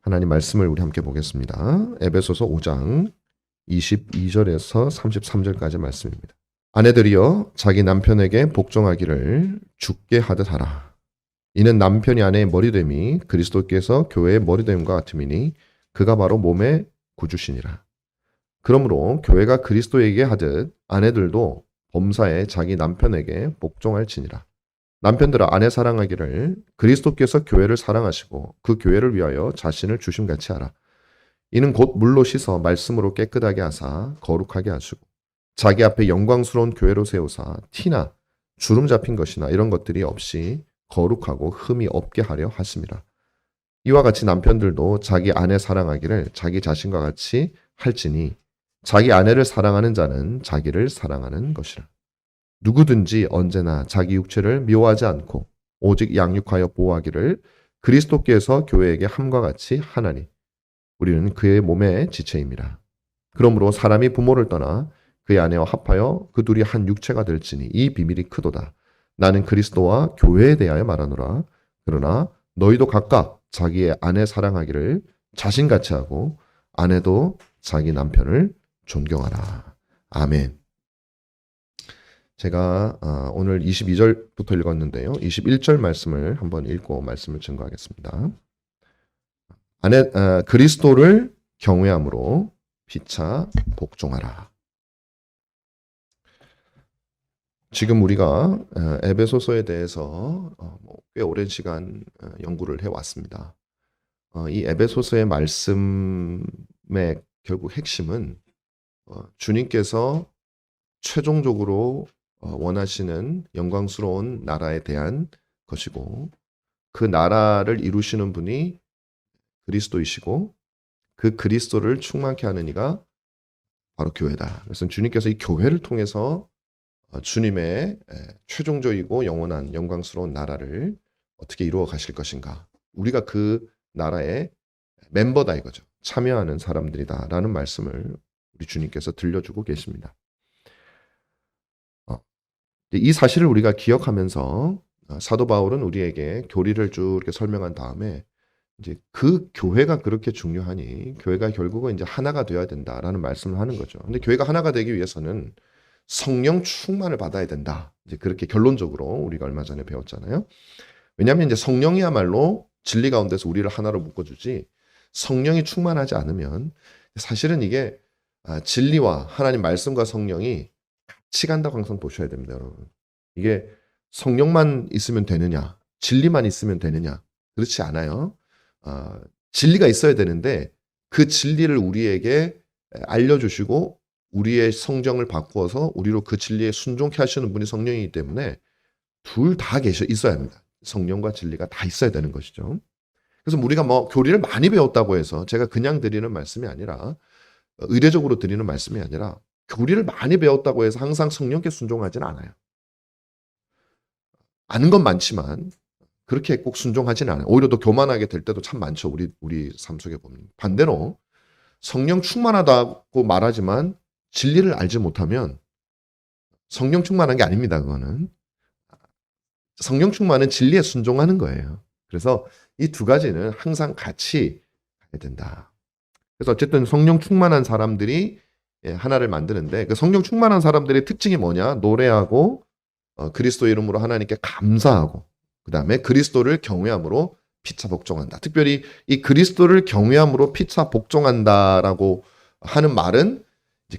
하나님 말씀을 우리 함께 보겠습니다. 에베소서 5장 22절에서 33절까지 말씀입니다. 아내들이여 자기 남편에게 복종하기를 주께 하듯 하라. 이는 남편이 아내의 머리됨이 그리스도께서 교회의 머리됨과 같음이니 그가 바로 몸의 구주시니라. 그러므로 교회가 그리스도에게 하듯 아내들도 범사에 자기 남편에게 복종할지니라. 남편들아 아내 사랑하기를 그리스도께서 교회를 사랑하시고 그 교회를 위하여 자신을 주심같이 하라. 이는 곧 물로 씻어 말씀으로 깨끗하게 하사 거룩하게 하시고 자기 앞에 영광스러운 교회로 세우사 티나 주름 잡힌 것이나 이런 것들이 없이 거룩하고 흠이 없게 하려 하심이라. 이와 같이 남편들도 자기 아내 사랑하기를 자기 자신과 같이 할지니 자기 아내를 사랑하는 자는 자기를 사랑하는 것이라. 누구든지 언제나 자기 육체를 미워하지 않고 오직 양육하여 보호하기를 그리스도께서 교회에게 함과 같이 하나니 우리는 그의 몸의 지체임이라. 그러므로 사람이 부모를 떠나 그의 아내와 합하여 그 둘이 한 육체가 될지니 이 비밀이 크도다. 나는 그리스도와 교회에 대하여 말하노라. 그러나 너희도 각각 자기의 아내 사랑하기를 자신같이 하고 아내도 자기 남편을 존경하라. 아멘. 제가 오늘 22절부터 읽었는데요. 21절 말씀을 한번 읽고 말씀을 증거하겠습니다. 그리스도를 경외함으로 피차 복종하라. 지금 우리가 에베소서에 대해서 꽤 오랜 시간 연구를 해왔습니다. 이 에베소서의 말씀의 결국 핵심은 주님께서 최종적으로 원하시는 영광스러운 나라에 대한 것이고 그 나라를 이루시는 분이 그리스도이시고 그 그리스도를 충만케 하는 이가 바로 교회다. 그래서 주님께서 이 교회를 통해서 주님의 최종적이고 영원한 영광스러운 나라를 어떻게 이루어 가실 것인가. 우리가 그 나라의 멤버다 이거죠. 참여하는 사람들이다라는 말씀을 우리 주님께서 들려주고 계십니다. 이 사실을 우리가 기억하면서 사도 바울은 우리에게 교리를 쭉 이렇게 설명한 다음에 이제 그 교회가 그렇게 중요하니 교회가 결국은 이제 하나가 되어야 된다라는 말씀을 하는 거죠. 근데 교회가 하나가 되기 위해서는 성령 충만을 받아야 된다. 이제 그렇게 결론적으로 우리가 얼마 전에 배웠잖아요. 왜냐하면 이제 성령이야말로 진리 가운데서 우리를 하나로 묶어주지 성령이 충만하지 않으면 사실은 이게 진리와 하나님 말씀과 성령이 같이 간다고 항상 보셔야 됩니다, 여러분. 이게 성령만 있으면 되느냐, 진리만 있으면 되느냐, 그렇지 않아요. 진리가 있어야 되는데 그 진리를 우리에게 알려주시고 우리의 성정을 바꾸어서 우리로 그 진리에 순종케 하시는 분이 성령이기 때문에 둘 다 있어야 합니다. 성령과 진리가 다 있어야 되는 것이죠. 그래서 우리가 교리를 많이 배웠다고 해서 제가 그냥 드리는 말씀이 아니라 의례적으로 드리는 말씀이 아니라 교리를 많이 배웠다고 해서 항상 성령께 순종하지는 않아요. 아는 건 많지만 그렇게 꼭 순종하지는 않아요. 오히려 더 교만하게 될 때도 참 많죠. 우리 삶 속에 보면. 반대로 성령 충만하다고 말하지만 진리를 알지 못하면 성령 충만한 게 아닙니다. 그거는. 성령 충만은 진리에 순종하는 거예요. 그래서 이 두 가지는 항상 같이 가야 된다. 그래서 어쨌든 성령 충만한 사람들이 하나를 만드는데 그 성령 충만한 사람들의 특징이 뭐냐? 노래하고 그리스도 이름으로 하나님께 감사하고 그 다음에 그리스도를 경외함으로 피차 복종한다. 특별히 이 그리스도를 경외함으로 피차 복종한다라고 하는 말은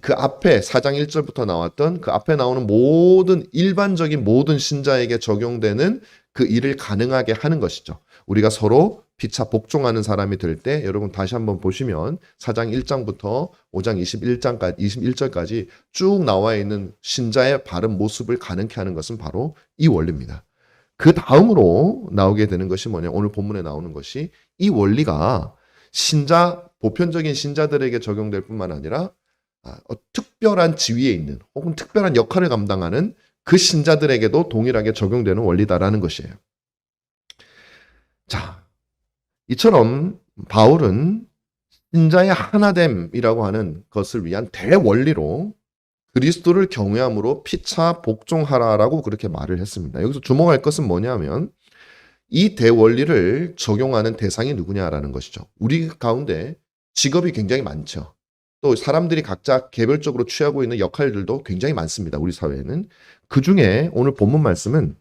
그 앞에 4장 1절부터 나왔던 그 앞에 나오는 일반적인 모든 신자에게 적용되는 그 일을 가능하게 하는 것이죠. 우리가 서로 피차 복종하는 사람이 될 때 여러분 다시 한번 보시면 4장 1장부터 5장 21절까지 쭉 나와 있는 신자의 바른 모습을 가능케 하는 것은 바로 이 원리입니다. 그 다음으로 나오게 되는 것이 뭐냐? 오늘 본문에 나오는 것이 이 원리가 보편적인 신자들에게 적용될 뿐만 아니라 특별한 지위에 있는 혹은 특별한 역할을 감당하는 그 신자들에게도 동일하게 적용되는 원리다라는 것이에요. 자, 이처럼 바울은 신자의 하나됨이라고 하는 것을 위한 대원리로 그리스도를 경외함으로 피차 복종하라라고 그렇게 말을 했습니다. 여기서 주목할 것은 뭐냐면 이 대원리를 적용하는 대상이 누구냐라는 것이죠. 우리 가운데 직업이 굉장히 많죠. 또 사람들이 각자 개별적으로 취하고 있는 역할들도 굉장히 많습니다. 우리 사회에는. 그중에 오늘 본문 말씀은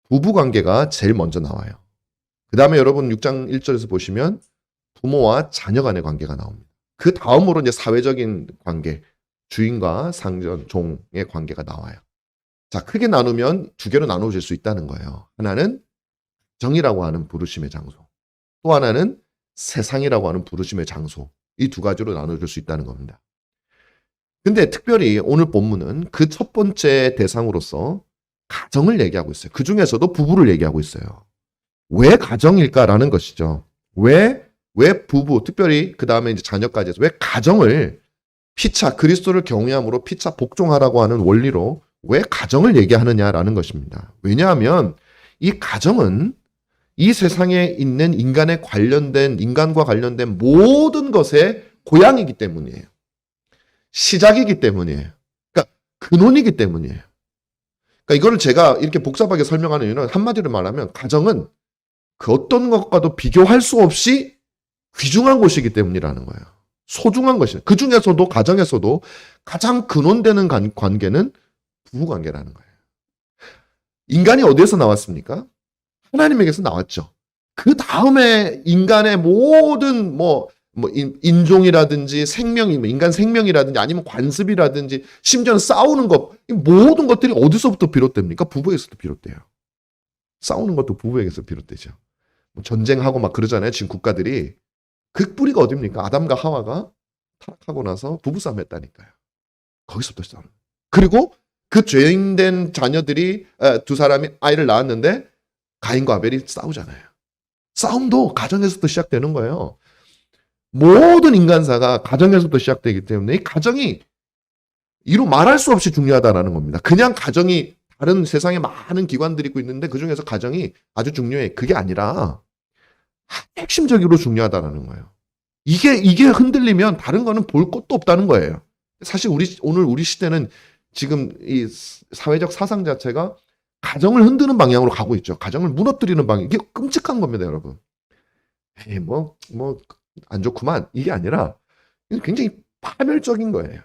부부관계가 제일 먼저 나와요. 그 다음에 여러분 6장 1절에서 보시면 부모와 자녀 간의 관계가 나옵니다. 그 다음으로 이제 사회적인 관계, 주인과 상전, 종의 관계가 나와요. 자, 크게 나누면 두 개로 나눠질 수 있다는 거예요. 하나는 정이라고 하는 부르심의 장소. 또 하나는 세상이라고 하는 부르심의 장소. 이 두 가지로 나눠질 수 있다는 겁니다. 근데 특별히 오늘 본문은 그 첫 번째 대상으로서 가정을 얘기하고 있어요. 그 중에서도 부부를 얘기하고 있어요. 왜 가정일까라는 것이죠. 왜 부부, 특별히 그 다음에 이제 자녀까지 해서 왜 가정을 피차, 그리스도를 경외함으로 피차 복종하라고 하는 원리로 왜 가정을 얘기하느냐라는 것입니다. 왜냐하면 이 가정은 이 세상에 있는 인간과 관련된 모든 것의 고향이기 때문이에요. 시작이기 때문이에요. 그러니까 근원이기 때문이에요. 그러니까 이거를 제가 이렇게 복잡하게 설명하는 이유는 한마디로 말하면 가정은 그 어떤 것과도 비교할 수 없이 귀중한 곳이기 때문이라는 거예요. 소중한 것이에요. 그 중에서도 가정에서도 가장 근원되는 관계는 부부관계라는 거예요. 인간이 어디에서 나왔습니까? 하나님에게서 나왔죠. 그 다음에 인간의 모든 인종이라든지 인간 생명이라든지 아니면 관습이라든지 심지어는 싸우는 것, 모든 것들이 어디서부터 비롯됩니까? 부부에서도 비롯돼요. 싸우는 것도 부부에게서 비롯되죠. 전쟁하고 막 그러잖아요. 지금 국가들이. 그 뿌리가 어딥니까? 아담과 하와가 타락하고 나서 부부싸움 했다니까요. 거기서부터 싸움. 그리고 그 죄인된 자녀들이 두 사람이 아이를 낳았는데 가인과 아벨이 싸우잖아요. 싸움도 가정에서부터 시작되는 거예요. 모든 인간사가 가정에서부터 시작되기 때문에 이 가정이 이루 말할 수 없이 중요하다는 겁니다. 그냥 가정이 다른 세상에 많은 기관들이 있고 있는데 그중에서 가정이 아주 중요해. 그게 아니라 핵심적으로 중요하다는 거예요. 이게 흔들리면 다른 거는 볼 것도 없다는 거예요. 사실 오늘 우리 시대는 지금 이 사회적 사상 자체가 가정을 흔드는 방향으로 가고 있죠. 가정을 무너뜨리는 방향. 이게 끔찍한 겁니다, 여러분. 안 좋구만. 이게 아니라 굉장히 파멸적인 거예요.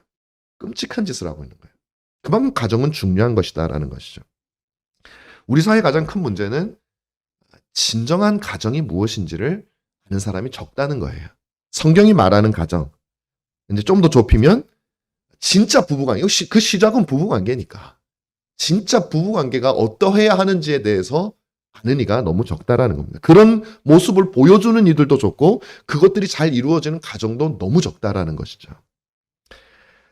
끔찍한 짓을 하고 있는 거예요. 그만큼 가정은 중요한 것이다라는 것이죠. 우리 사회의 가장 큰 문제는 진정한 가정이 무엇인지를 아는 사람이 적다는 거예요. 성경이 말하는 가정. 이제 좀 더 좁히면 진짜 부부관계. 그 시작은 부부관계니까. 진짜 부부관계가 어떠해야 하는지에 대해서 아는 이가 너무 적다라는 겁니다. 그런 모습을 보여주는 이들도 적고 그것들이 잘 이루어지는 가정도 너무 적다라는 것이죠.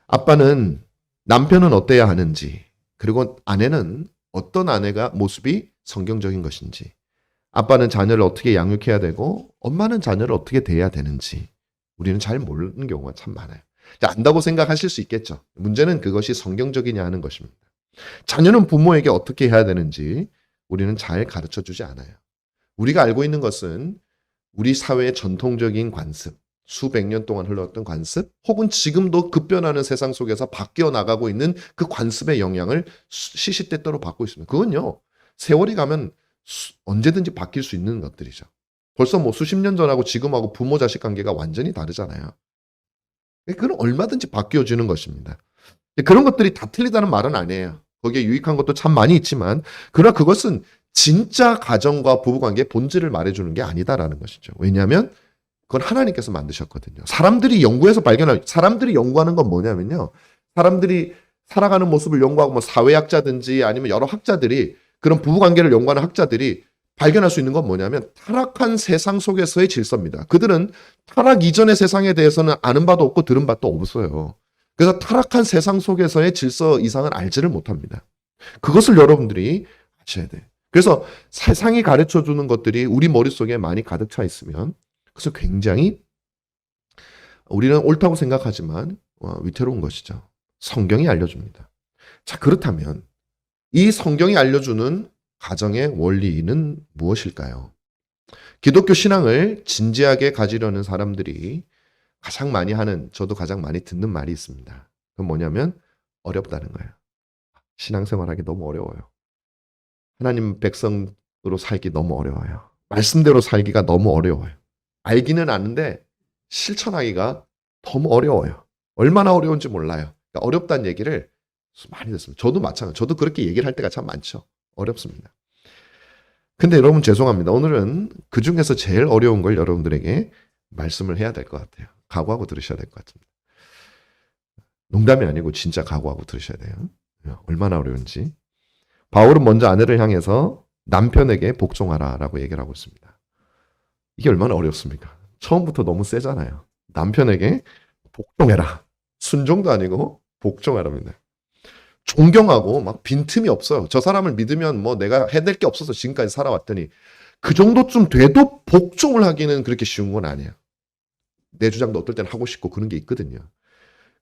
아빠는 남편은 어때야 하는지, 그리고 아내는 어떤 아내가 모습이 성경적인 것인지, 아빠는 자녀를 어떻게 양육해야 되고 엄마는 자녀를 어떻게 대해야 되는지 우리는 잘 모르는 경우가 참 많아요. 안다고 생각하실 수 있겠죠. 문제는 그것이 성경적이냐 하는 것입니다. 자녀는 부모에게 어떻게 해야 되는지 우리는 잘 가르쳐 주지 않아요. 우리가 알고 있는 것은 우리 사회의 전통적인 관습, 수백 년 동안 흘러왔던 관습, 혹은 지금도 급변하는 세상 속에서 바뀌어 나가고 있는 그 관습의 영향을 시시때때로 받고 있습니다. 그건요, 세월이 가면 언제든지 바뀔 수 있는 것들이죠. 벌써 수십 년 전하고 지금하고 부모 자식 관계가 완전히 다르잖아요. 그건 얼마든지 바뀌어지는 것입니다. 그런 것들이 다 틀리다는 말은 아니에요. 거기에 유익한 것도 참 많이 있지만, 그러나 그것은 진짜 가정과 부부관계의 본질을 말해주는 게 아니다라는 것이죠. 왜냐하면 그건 하나님께서 만드셨거든요. 사람들이 연구하는 건 뭐냐면요, 사람들이 살아가는 모습을 연구하고 사회학자든지 아니면 여러 학자들이, 그런 부부관계를 연구하는 학자들이 발견할 수 있는 건 뭐냐면 타락한 세상 속에서의 질서입니다. 그들은 타락 이전의 세상에 대해서는 아는 바도 없고 들은 바도 없어요. 그래서 타락한 세상 속에서의 질서 이상은 알지를 못합니다. 그것을 여러분들이 아셔야 돼요. 그래서 세상이 가르쳐주는 것들이 우리 머릿속에 많이 가득 차 있으면 그래서 굉장히 우리는 옳다고 생각하지만 위태로운 것이죠. 성경이 알려줍니다. 자, 그렇다면 이 성경이 알려주는 가정의 원리는 무엇일까요? 기독교 신앙을 진지하게 가지려는 사람들이 가장 많이 하는, 저도 가장 많이 듣는 말이 있습니다. 그건 뭐냐면 어렵다는 거예요. 신앙생활하기 너무 어려워요. 하나님 백성 살기 너무 어려워요. 말씀대로 살기가 너무 어려워요. 알기는 아는데 실천하기가 너무 어려워요. 얼마나 어려운지 몰라요. 그러니까 어렵다는 얘기를 많이 듣습니다. 저도 마찬가지. 저도 그렇게 얘기를 할 때가 참 많죠. 어렵습니다. 근데 여러분 죄송합니다. 오늘은 그 중에서 제일 어려운 걸 여러분들에게 말씀을 해야 될 것 같아요. 각오하고 들으셔야 될 것 같습니다. 농담이 아니고 진짜 각오하고 들으셔야 돼요. 얼마나 어려운지. 바울은 먼저 아내를 향해서 남편에게 복종하라라고 얘기를 하고 있습니다. 이게 얼마나 어렵습니까? 처음부터 너무 세잖아요. 남편에게 복종해라. 순종도 아니고 복종하랍니다. 존경하고 막 빈틈이 없어요. 저 사람을 믿으면 뭐 내가 해낼 게 없어서 지금까지 살아왔더니 그 정도쯤 돼도 복종을 하기는 그렇게 쉬운 건 아니에요. 내 주장도 어떨 때는 하고 싶고 그런 게 있거든요.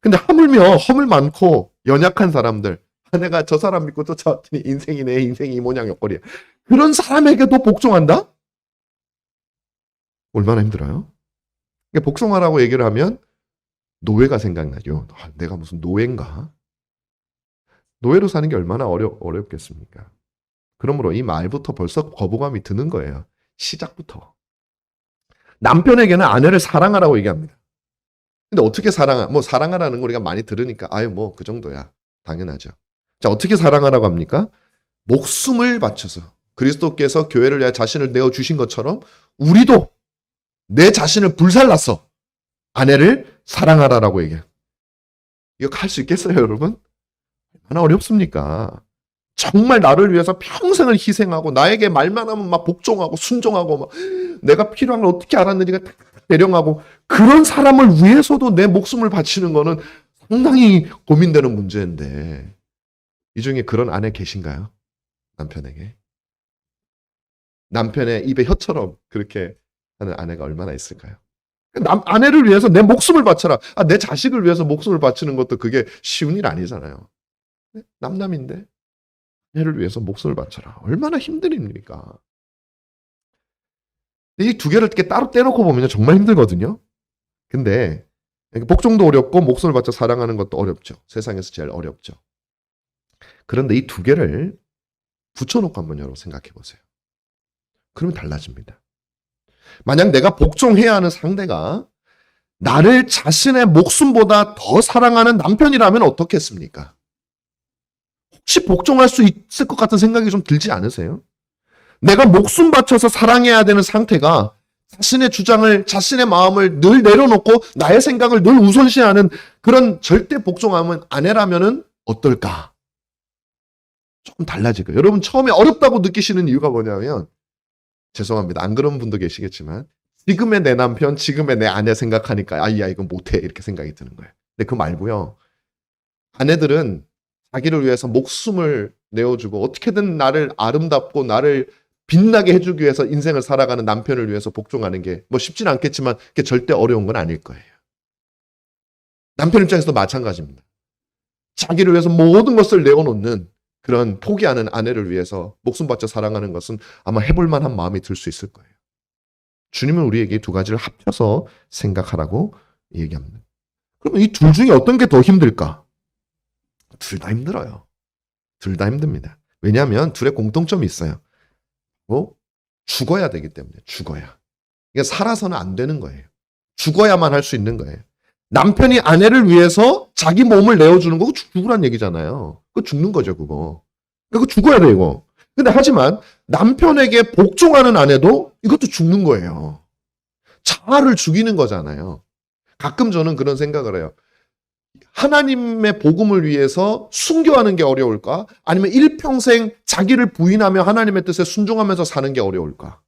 근데 하물며 허물 많고 연약한 사람들, 내가 저 사람 믿고 쫓아왔더니 인생이 이 모양 옆거리야. 그런 사람에게도 복종한다? 얼마나 힘들어요? 복종하라고 얘기를 하면 노예가 생각나죠. 내가 무슨 노예인가? 노예로 사는 게 얼마나 어렵겠습니까? 그러므로 이 말부터 벌써 거부감이 드는 거예요. 시작부터. 남편에게는 아내를 사랑하라고 얘기합니다. 근데 어떻게 사랑하라는 거 우리가 많이 들으니까 뭐 그 정도야. 당연하죠. 자, 어떻게 사랑하라고 합니까? 목숨을 바쳐서 그리스도께서 교회를 위해 자신을 내어주신 것처럼 우리도 내 자신을 불살라서 아내를 사랑하라라고 얘기해요. 이거 할 수 있겠어요, 여러분? 얼마나 어렵습니까? 정말 나를 위해서 평생을 희생하고 나에게 말만 하면 막 복종하고 순종하고 막 내가 필요한 걸 어떻게 알았는지가 대령하고 그런 사람을 위해서도 내 목숨을 바치는 거는 상당히 고민되는 문제인데 이 중에 그런 아내 계신가요? 남편에게. 남편의 입에 혀처럼 그렇게 하는 아내가 얼마나 있을까요? 아내를 위해서 내 목숨을 바쳐라. 내 자식을 위해서 목숨을 바치는 것도 그게 쉬운 일 아니잖아요. 남남인데 아내를 위해서 목숨을 바쳐라. 얼마나 힘든 일입니까? 이 두 개를 이렇게 따로 떼놓고 보면 정말 힘들거든요. 근데 복종도 어렵고 목숨을 바쳐 사랑하는 것도 어렵죠. 세상에서 제일 어렵죠. 그런데 이 두 개를 붙여놓고 한번 여러분 생각해 보세요. 그러면 달라집니다. 만약 내가 복종해야 하는 상대가 나를 자신의 목숨보다 더 사랑하는 남편이라면 어떻겠습니까? 혹시 복종할 수 있을 것 같은 생각이 좀 들지 않으세요? 내가 목숨 바쳐서 사랑해야 되는 상태가 자신의 주장을, 자신의 마음을 늘 내려놓고 나의 생각을 늘 우선시하는 그런 절대 복종하면 아내라면은 어떨까? 조금 달라질 거예요. 여러분 처음에 어렵다고 느끼시는 이유가 뭐냐면 죄송합니다. 안 그런 분도 계시겠지만 지금의 내 남편, 지금의 내 아내 생각하니까 이거 못해 이렇게 생각이 드는 거예요. 근데 그거 말고요. 아내들은 자기를 위해서 목숨을 내어주고 어떻게든 나를 아름답고 나를 빛나게 해주기 위해서 인생을 살아가는 남편을 위해서 복종하는 게 뭐 쉽진 않겠지만 그게 절대 어려운 건 아닐 거예요. 남편 입장에서도 마찬가지입니다. 자기를 위해서 모든 것을 내어놓는 그런 포기하는 아내를 위해서 목숨 바쳐 사랑하는 것은 아마 해볼 만한 마음이 들 수 있을 거예요. 주님은 우리에게 두 가지를 합쳐서 생각하라고 얘기합니다. 그러면 이 둘 중에 어떤 게 더 힘들까? 둘 다 힘들어요. 둘 다 힘듭니다. 왜냐하면 둘의 공통점이 있어요. 죽어야 되기 때문에 죽어야. 이게 살아서는 안 되는 거예요. 죽어야만 할 수 있는 거예요. 남편이 아내를 위해서 자기 몸을 내어주는 거고 죽으란 얘기잖아요. 그거 죽는 거죠, 그거. 그거 죽어야 돼, 이거. 근데 하지만 남편에게 복종하는 아내도 이것도 죽는 거예요. 자아를 죽이는 거잖아요. 가끔 저는 그런 생각을 해요. 하나님의 복음을 위해서 순교하는 게 어려울까? 아니면 일평생 자기를 부인하며 하나님의 뜻에 순종하면서 사는 게 어려울까?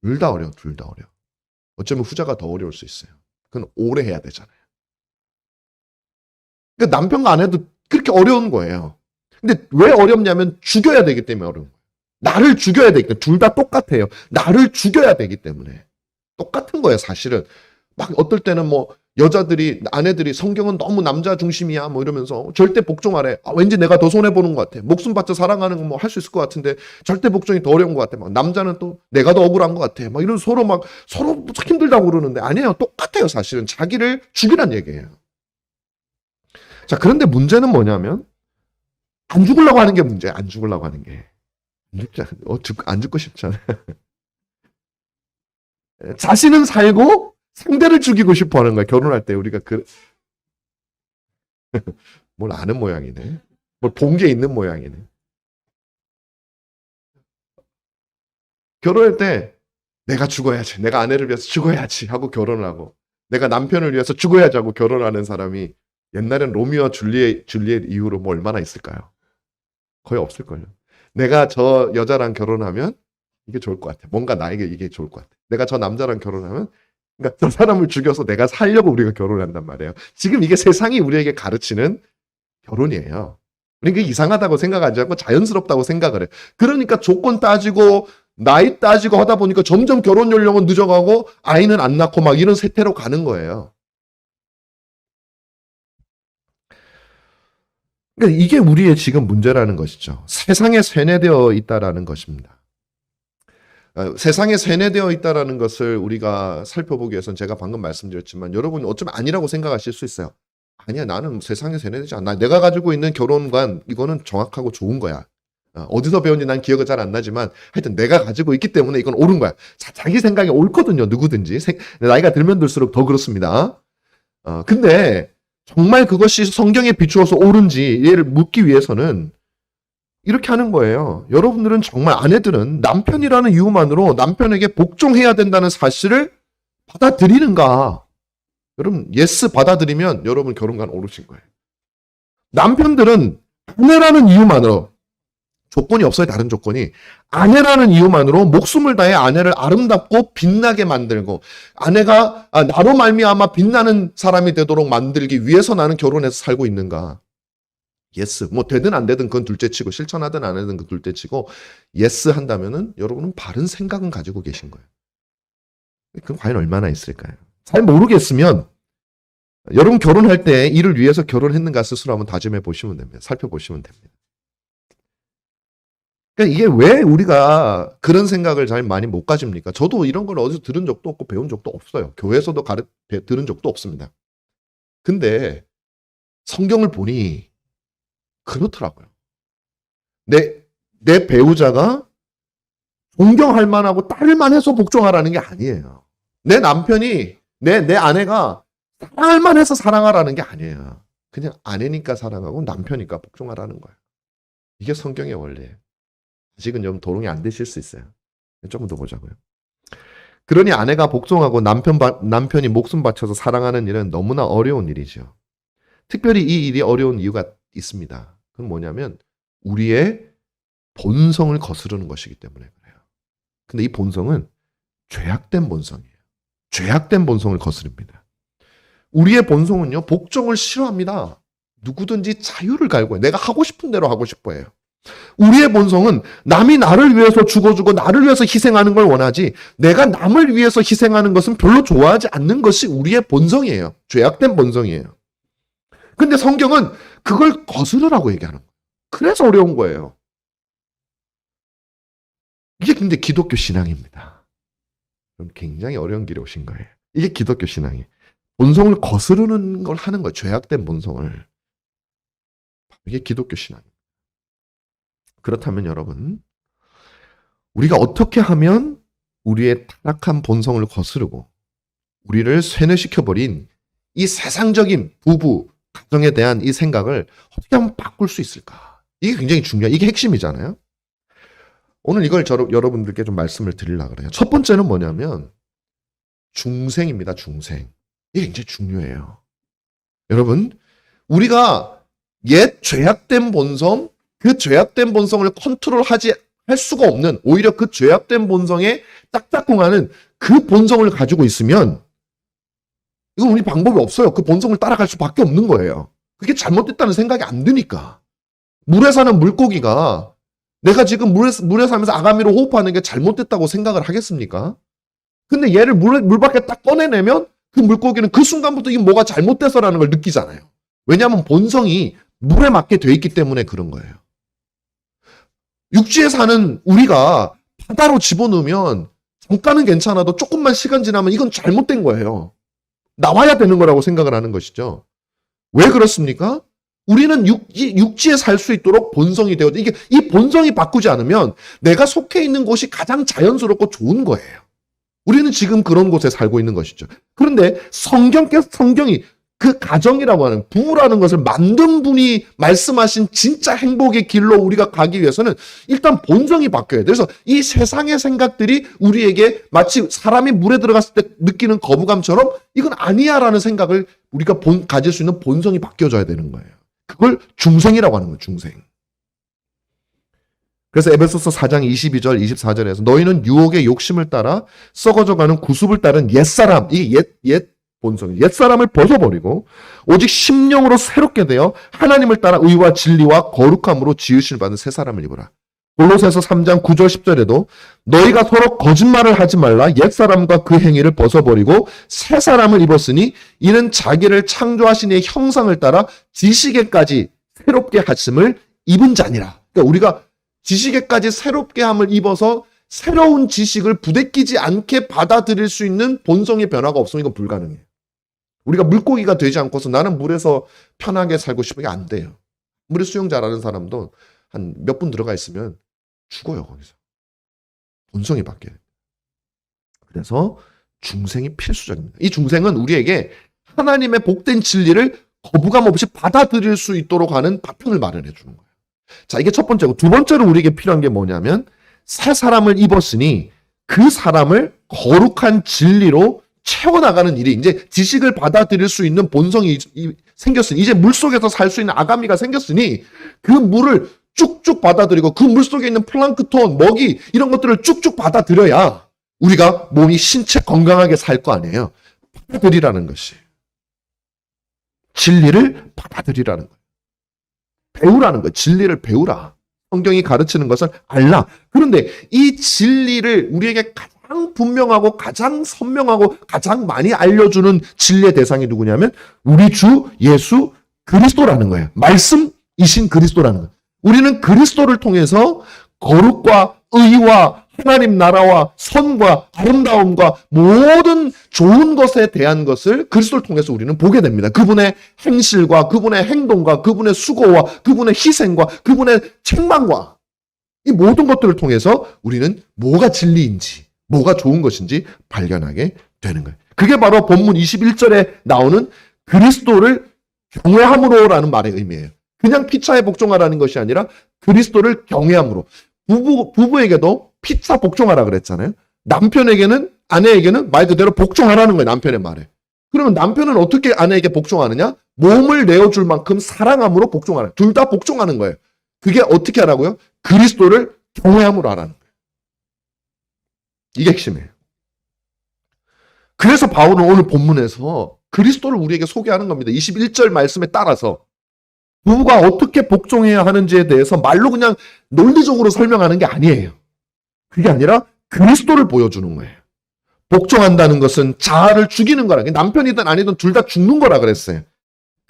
둘 다 어려워, 둘 다 어려워. 어쩌면 후자가 더 어려울 수 있어요. 그건 오래 해야 되잖아요. 그러니까 남편과 아내도 그렇게 어려운 거예요. 근데 왜 어렵냐면 죽여야 되기 때문에 어려운 거예요. 나를 죽여야 되기 때문에. 둘 다 똑같아요. 나를 죽여야 되기 때문에. 똑같은 거예요, 사실은. 막 어떨 때는 뭐 여자들이, 아내들이 성경은 너무 남자 중심이야 뭐 이러면서 절대 복종하래. 왠지 내가 더 손해보는 것 같아. 목숨 바쳐 사랑하는 건 뭐 할 수 있을 것 같은데 절대 복종이 더 어려운 것 같아. 막 남자는 또 내가 더 억울한 것 같아. 막 이런 서로 힘들다고 그러는데 아니에요. 똑같아요, 사실은. 자기를 죽이란 얘기예요. 자, 그런데 문제는 뭐냐면 안 죽으려고 하는 게 문제야. 안 죽으려고 하는 게. 안 죽고 싶잖아요. 자신은 살고 상대를 죽이고 싶어 하는 거야. 결혼할 때 우리가 뭘 아는 모양이네. 뭘 본 게 있는 모양이네. 결혼할 때 내가 죽어야지. 내가 아내를 위해서 죽어야지 하고 결혼을 하고 내가 남편을 위해서 죽어야지 하고 결혼하는 사람이 옛날엔 로미오와 줄리엣 이후로 뭐 얼마나 있을까요? 거의 없을걸요. 내가 저 여자랑 결혼하면 이게 좋을 것 같아. 뭔가 나에게 이게 좋을 것 같아. 내가 저 남자랑 결혼하면 그러니까 저 사람을 죽여서 내가 살려고 우리가 결혼을 한단 말이에요. 지금 이게 세상이 우리에게 가르치는 결혼이에요. 그러니까 이상하다고 생각하지 않고 자연스럽다고 생각을 해. 그러니까 조건 따지고 나이 따지고 하다 보니까 점점 결혼 연령은 늦어가고 아이는 안 낳고 막 이런 세태로 가는 거예요. 그러니까 이게 우리의 지금 문제라는 것이죠. 세상에 세뇌되어 있다라는 것입니다. 세상에 세뇌되어 있다라는 것을 우리가 살펴보기 위해서는 제가 방금 말씀드렸지만 여러분 어쩌면 아니라고 생각하실 수 있어요. 아니야, 나는 세상에 세뇌되지 않아. 내가 가지고 있는 결혼관 이거는 정확하고 좋은 거야. 어디서 배웠는지 난 기억은 잘 안 나지만 하여튼 내가 가지고 있기 때문에 이건 옳은 거야. 자기 생각이 옳거든요. 누구든지. 나이가 들면 들수록 더 그렇습니다. 근데 정말 그것이 성경에 비추어서 옳은지 얘를 묻기 위해서는 이렇게 하는 거예요. 여러분들은 정말 아내들은 남편이라는 이유만으로 남편에게 복종해야 된다는 사실을 받아들이는가? 여러분, 예스 받아들이면 여러분 결혼관 오르신 거예요. 남편들은 아내라는 이유만으로 조건이 없어요. 다른 조건이. 아내라는 이유만으로 목숨을 다해 아내를 아름답고 빛나게 만들고 아내가 나로 말미암아 빛나는 사람이 되도록 만들기 위해서 나는 결혼해서 살고 있는가? 예스. 뭐 되든 안 되든 그건 둘째치고 실천하든 안 하든 그건 둘째치고 예스 한다면은 여러분은 바른 생각은 가지고 계신 거예요. 그럼 과연 얼마나 있을까요? 잘 모르겠으면 여러분 결혼할 때 이를 위해서 결혼했는가 스스로 한번 다짐해 보시면 됩니다. 살펴보시면 됩니다. 그러니까 이게 왜 우리가 그런 생각을 잘 많이 못 가집니까? 저도 이런 걸 어디서 들은 적도 없고 배운 적도 없어요. 교회에서도 들은 적도 없습니다. 근데 성경을 보니 그렇더라고요. 내 배우자가 존경할 만하고 따를만 해서 복종하라는 게 아니에요. 내 남편이 내 아내가 사랑할 만해서 사랑하라는 게 아니에요. 그냥 아내니까 사랑하고 남편이니까 복종하라는 거예요. 이게 성경의 원리예요. 아직은 좀 도움이 안 되실 수 있어요. 조금 더 보자고요. 그러니 아내가 복종하고 남편이 목숨 바쳐서 사랑하는 일은 너무나 어려운 일이죠. 특별히 이 일이 어려운 이유가 있습니다. 그건 뭐냐면 우리의 본성을 거스르는 것이기 때문에 그래요. 근데 이 본성은 죄악된 본성이에요. 죄악된 본성을 거스릅니다. 우리의 본성은요, 복종을 싫어합니다. 누구든지 자유를 갈구해요. 내가 하고 싶은 대로 하고 싶어 해요. 우리의 본성은 남이 나를 위해서 죽어주고 나를 위해서 희생하는 걸 원하지 내가 남을 위해서 희생하는 것은 별로 좋아하지 않는 것이 우리의 본성이에요. 죄악된 본성이에요. 근데 성경은 그걸 거스르라고 얘기하는 거예요. 그래서 어려운 거예요. 이게 근데 기독교 신앙입니다. 굉장히 어려운 길에 오신 거예요. 이게 기독교 신앙이에요. 본성을 거스르는 걸 하는 거예요. 죄악된 본성을. 이게 기독교 신앙입니다. 그렇다면 여러분, 우리가 어떻게 하면 우리의 타락한 본성을 거스르고 우리를 쇠뇌시켜버린 이 세상적인 부부, 가정에 대한 이 생각을 어떻게 하면 바꿀 수 있을까? 이게 굉장히 중요해요. 이게 핵심이잖아요. 오늘 이걸 여러분들께 좀 말씀을 드리려고 그래요. 첫 번째는 뭐냐면 중생입니다. 중생. 이게 굉장히 중요해요. 여러분, 우리가 옛 죄악된 본성, 그 죄악된 본성을 할 수가 없는 오히려 그 죄악된 본성에 짝짝꿍하는 그 본성을 가지고 있으면 이건 우리 방법이 없어요. 그 본성을 따라갈 수밖에 없는 거예요. 그게 잘못됐다는 생각이 안 드니까. 물에 사는 물고기가 내가 지금 물에 살면서 아가미로 호흡하는 게 잘못됐다고 생각을 하겠습니까? 근데 얘를 물 밖에 딱 꺼내내면 그 물고기는 그 순간부터 이게 뭐가 잘못돼서라는 걸 느끼잖아요. 왜냐하면 본성이 물에 맞게 돼 있기 때문에 그런 거예요. 육지에 사는 우리가 바다로 집어넣으면 잠깐은 괜찮아도 조금만 시간 지나면 이건 잘못된 거예요. 나와야 되는 거라고 생각을 하는 것이죠. 왜 그렇습니까? 우리는 육지에 살 수 있도록 본성이 되어져. 이게 이 본성이 바꾸지 않으면 내가 속해 있는 곳이 가장 자연스럽고 좋은 거예요. 우리는 지금 그런 곳에 살고 있는 것이죠. 그런데 성경이 그 가정이라고 하는 부부라는 것을 만든 분이 말씀하신 진짜 행복의 길로 우리가 가기 위해서는 일단 본성이 바뀌어야 돼요. 그래서 이 세상의 생각들이 우리에게 마치 사람이 물에 들어갔을 때 느끼는 거부감처럼 이건 아니야라는 생각을 우리가 가질 수 있는 본성이 바뀌어져야 되는 거예요. 그걸 중생이라고 하는 거예요. 중생. 그래서 에베소서 4장 22절 24절에서 너희는 유혹의 욕심을 따라 썩어져가는 구습을 따른 옛사람, 이게 옛 본성, 옛사람을 벗어버리고 오직 심령으로 새롭게 되어 하나님을 따라 의와 진리와 거룩함으로 지으심을 받은 새 사람을 입으라. 골로새서 3장 9절 10절에도 너희가 서로 거짓말을 하지 말라. 옛사람과 그 행위를 벗어버리고 새 사람을 입었으니 이는 자기를 창조하신 이의 형상을 따라 지식에까지 새롭게 하심을 입은 자니라. 그러니까 우리가 지식에까지 새롭게 함을 입어서 새로운 지식을 부대끼지 않게 받아들일 수 있는 본성의 변화가 없으면 이건 불가능해요. 우리가 물고기가 되지 않고서 나는 물에서 편하게 살고 싶은 게 안 돼요. 물에 수영 잘하는 사람도 한 몇 분 들어가 있으면 죽어요, 거기서. 본성이 바뀌어요. 그래서 중생이 필수적입니다. 이 중생은 우리에게 하나님의 복된 진리를 거부감 없이 받아들일 수 있도록 하는 바탕을 마련해 주는 거예요. 자, 이게 첫 번째고, 두 번째로 우리에게 필요한 게 뭐냐면 새 사람을 입었으니 그 사람을 거룩한 진리로 채워나가는 일이, 이제 지식을 받아들일 수 있는 본성이 생겼으니, 이제 물속에서 살 수 있는 아가미가 생겼으니 그 물을 쭉쭉 받아들이고 그 물속에 있는 플랑크톤, 먹이 이런 것들을 쭉쭉 받아들여야 우리가 몸이 신체 건강하게 살 거 아니에요. 받아들이라는 것이. 진리를 받아들이라는 거예요. 배우라는 거예요. 진리를 배우라. 성경이 가르치는 것을 알라. 그런데 이 진리를 우리에게 가장 분명하고 가장 선명하고 가장 많이 알려주는 진리의 대상이 누구냐면 우리 주 예수 그리스도라는 거예요. 말씀이신 그리스도라는 거예요. 우리는 그리스도를 통해서 거룩과 의와 하나님 나라와 선과 아름다움과 모든 좋은 것에 대한 것을 그리스도를 통해서 우리는 보게 됩니다. 그분의 행실과 그분의 행동과 그분의 수고와 그분의 희생과 그분의 책망과 이 모든 것들을 통해서 우리는 뭐가 진리인지 뭐가 좋은 것인지 발견하게 되는 거예요. 그게 바로 본문 21절에 나오는 그리스도를 경외함으로라는 말의 의미예요. 그냥 피차에 복종하라는 것이 아니라 그리스도를 경외함으로. 부부에게도 피차 복종하라 그랬잖아요. 남편에게는, 아내에게는 말 그대로 복종하라는 거예요. 남편의 말에. 그러면 남편은 어떻게 아내에게 복종하느냐? 몸을 내어줄 만큼 사랑함으로 복종하라. 둘 다 복종하는 거예요. 그게 어떻게 하라고요? 그리스도를 경외함으로 하라는 거예요. 이게 핵심이에요. 그래서 바울은 오늘 본문에서 그리스도를 우리에게 소개하는 겁니다. 21절 말씀에 따라서 부부가 어떻게 복종해야 하는지에 대해서 말로 그냥 논리적으로 설명하는 게 아니에요. 그게 아니라 그리스도를 보여주는 거예요. 복종한다는 것은 자아를 죽이는 거라. 남편이든 아니든 둘 다 죽는 거라 그랬어요.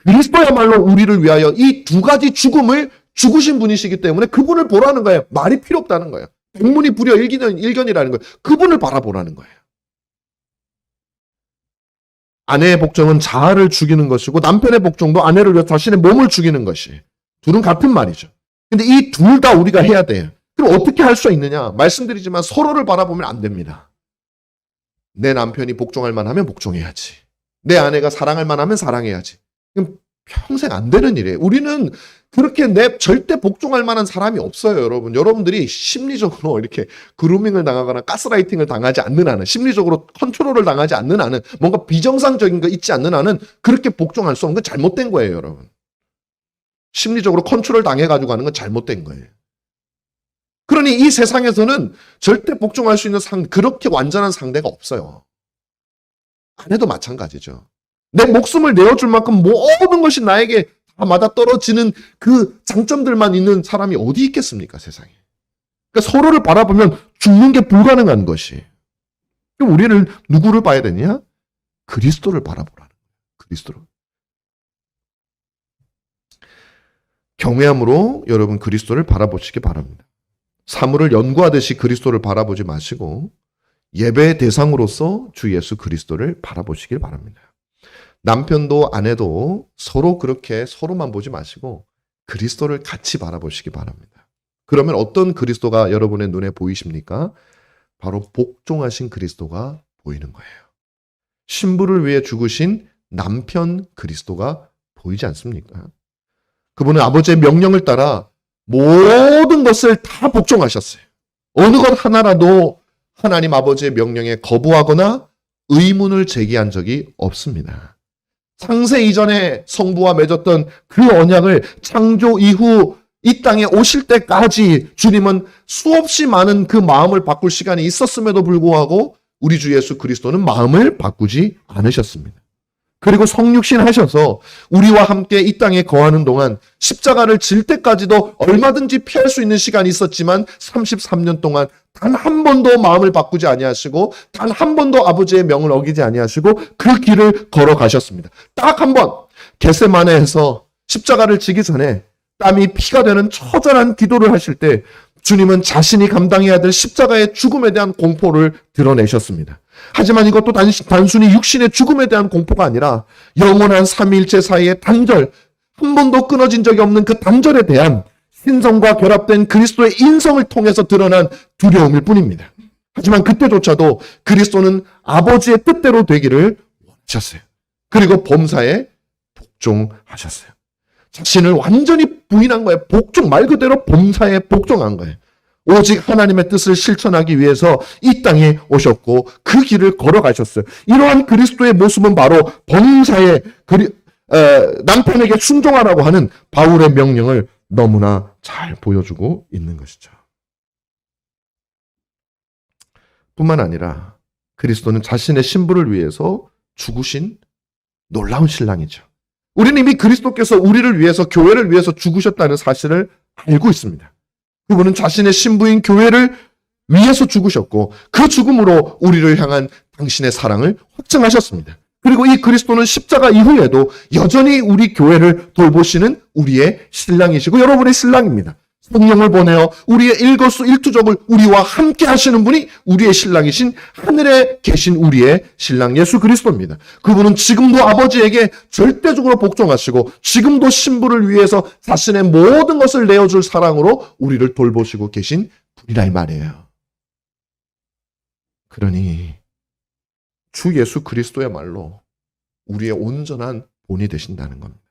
그리스도야말로 우리를 위하여 이 두 가지 죽음을 죽으신 분이시기 때문에 그분을 보라는 거예요. 말이 필요 없다는 거예요. 백문이 불여 일견이라는 거예요. 그분을 바라보라는 거예요. 아내의 복종은 자아를 죽이는 것이고 남편의 복종도 아내를 위해 자신의 몸을 죽이는 것이. 둘은 같은 말이죠. 근데 이 둘 다 우리가 해야 돼요. 그럼 어떻게 할 수 있느냐? 말씀드리지만 서로를 바라보면 안 됩니다. 내 남편이 복종할 만하면 복종해야지. 내 아내가 사랑할 만하면 사랑해야지. 그럼 평생 안 되는 일이에요. 우리는 그렇게 절대 복종할 만한 사람이 없어요, 여러분. 여러분들이 심리적으로 이렇게 그루밍을 당하거나 가스라이팅을 당하지 않는 한은, 심리적으로 컨트롤을 당하지 않는 한은, 뭔가 비정상적인 거 있지 않는 한은 그렇게 복종할 수 없는 건 잘못된 거예요, 여러분. 심리적으로 컨트롤 당해가지고 하는 건 잘못된 거예요. 그러니 이 세상에서는 절대 복종할 수 있는 그렇게 완전한 상대가 없어요. 아내도 마찬가지죠. 내 목숨을 내어줄 만큼 모든 것이 나에게 다 맞아떨어지는 그 장점들만 있는 사람이 어디 있겠습니까, 세상에. 그러니까 서로를 바라보면 죽는 게 불가능한 것이. 그럼 우리는 누구를 봐야 되냐? 그리스도를 바라보라는 거예요. 그리스도를. 경외함으로 여러분 그리스도를 바라보시기 바랍니다. 사물을 연구하듯이 그리스도를 바라보지 마시고 예배의 대상으로서 주 예수 그리스도를 바라보시길 바랍니다. 남편도 아내도 서로 그렇게 서로만 보지 마시고 그리스도를 같이 바라보시기 바랍니다. 그러면 어떤 그리스도가 여러분의 눈에 보이십니까? 바로 복종하신 그리스도가 보이는 거예요. 신부를 위해 죽으신 남편 그리스도가 보이지 않습니까? 그분은 아버지의 명령을 따라 모든 것을 다 복종하셨어요. 어느 것 하나라도 하나님 아버지의 명령에 거부하거나 의문을 제기한 적이 없습니다. 창세 이전에 성부와 맺었던 그 언약을 창조 이후 이 땅에 오실 때까지 주님은 수없이 많은 그 마음을 바꿀 시간이 있었음에도 불구하고 우리 주 예수 그리스도는 마음을 바꾸지 않으셨습니다. 그리고 성육신 하셔서 우리와 함께 이 땅에 거하는 동안 십자가를 질 때까지도 얼마든지 피할 수 있는 시간이 있었지만 33년 동안 단 한 번도 마음을 바꾸지 아니하시고 단 한 번도 아버지의 명을 어기지 아니하시고 그 길을 걸어가셨습니다. 딱 한 번 겟세마네에서 십자가를 지기 전에 땀이 피가 되는 처절한 기도를 하실 때 주님은 자신이 감당해야 될 십자가의 죽음에 대한 공포를 드러내셨습니다. 하지만 이것도 단순히 육신의 죽음에 대한 공포가 아니라 영원한 삼위일체 사이의 단절, 한 번도 끊어진 적이 없는 그 단절에 대한 신성과 결합된 그리스도의 인성을 통해서 드러난 두려움일 뿐입니다. 하지만 그때조차도 그리스도는 아버지의 뜻대로 되기를 원하셨어요. 그리고 범사에 복종하셨어요. 자신을 완전히 부인한 거예요. 복종, 말 그대로 범사에 복종한 거예요. 오직 하나님의 뜻을 실천하기 위해서 이 땅에 오셨고 그 길을 걸어가셨어요. 이러한 그리스도의 모습은 바로 범사에 남편에게 순종하라고 하는 바울의 명령을 너무나 잘 보여주고 있는 것이죠. 뿐만 아니라 그리스도는 자신의 신부를 위해서 죽으신 놀라운 신랑이죠. 우리는 이미 그리스도께서 우리를 위해서, 교회를 위해서 죽으셨다는 사실을 알고 있습니다. 그분은 자신의 신부인 교회를 위해서 죽으셨고 그 죽음으로 우리를 향한 당신의 사랑을 확증하셨습니다. 그리고 이 그리스도는 십자가 이후에도 여전히 우리 교회를 돌보시는 우리의 신랑이시고 여러분의 신랑입니다. 성령을 보내어 우리의 일거수일투족을 우리와 함께 하시는 분이 우리의 신랑이신 하늘에 계신 우리의 신랑 예수 그리스도입니다. 그분은 지금도 아버지에게 절대적으로 복종하시고 지금도 신부를 위해서 자신의 모든 것을 내어줄 사랑으로 우리를 돌보시고 계신 분이라 이 말이에요. 그러니 주 예수 그리스도야말로 우리의 온전한 본이 되신다는 겁니다.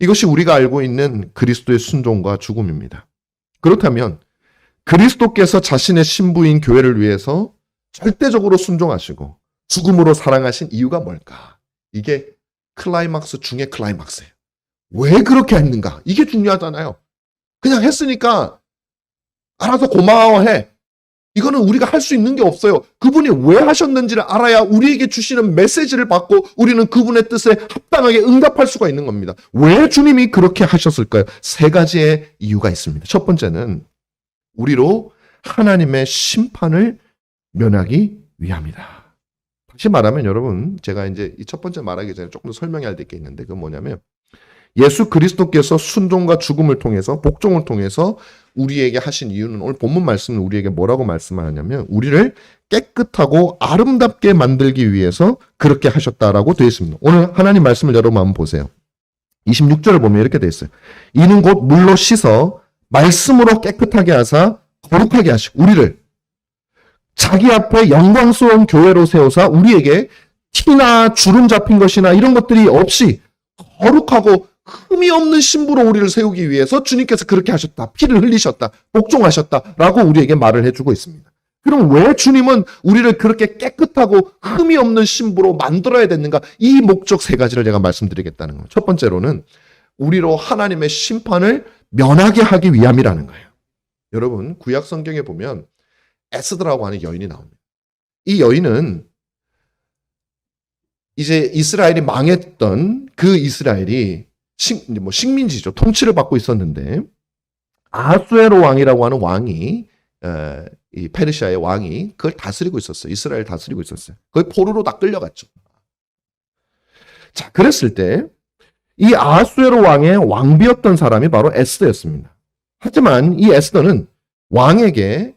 이것이 우리가 알고 있는 그리스도의 순종과 죽음입니다. 그렇다면 그리스도께서 자신의 신부인 교회를 위해서 절대적으로 순종하시고 죽음으로 사랑하신 이유가 뭘까? 이게 클라이막스 중에 클라이막스예요. 왜 그렇게 했는가? 이게 중요하잖아요. 그냥 했으니까 알아서 고마워해. 이거는 우리가 할 수 있는 게 없어요. 그분이 왜 하셨는지를 알아야 우리에게 주시는 메시지를 받고 우리는 그분의 뜻에 합당하게 응답할 수가 있는 겁니다. 왜 주님이 그렇게 하셨을까요? 세 가지의 이유가 있습니다. 첫 번째는 우리로 하나님의 심판을 면하기 위함이다. 다시 말하면 여러분, 제가 이제 이 첫 번째 말하기 전에 조금 더 설명해야 될 게 있는데 그건 뭐냐면 예수 그리스도께서 순종과 죽음을 통해서 복종을 통해서 우리에게 하신 이유는 오늘 본문 말씀은 우리에게 뭐라고 말씀하냐면 우리를 깨끗하고 아름답게 만들기 위해서 그렇게 하셨다라고 되어 있습니다. 오늘 하나님 말씀을 여러분 한번 보세요. 26절을 보면 이렇게 되어 있어요. 이는 곧 물로 씻어 말씀으로 깨끗하게 하사 거룩하게 하시고 우리를 자기 앞에 영광스러운 교회로 세우사 우리에게 티나 주름 잡힌 것이나 이런 것들이 없이 거룩하고 흠이 없는 신부로 우리를 세우기 위해서 주님께서 그렇게 하셨다. 피를 흘리셨다. 복종하셨다라고 우리에게 말을 해주고 있습니다. 그럼 왜 주님은 우리를 그렇게 깨끗하고 흠이 없는 신부로 만들어야 됐는가? 이 목적 세 가지를 제가 말씀드리겠다는 겁니다. 첫 번째로는 우리로 하나님의 심판을 면하게 하기 위함이라는 거예요. 여러분, 구약 성경에 보면 에스더라고 하는 여인이 나옵니다. 이 여인은 이제 이스라엘이 망했던 그 이스라엘이 식민지죠. 통치를 받고 있었는데 아수에로 왕이라고 하는 왕이 이 페르시아의 왕이 그걸 다스리고 있었어요. 이스라엘 다스리고 있었어요. 거의 포로로 다 끌려갔죠. 자, 그랬을 때 이 아수에로 왕의 왕비였던 사람이 바로 에스더였습니다. 하지만 이 에스더는 왕에게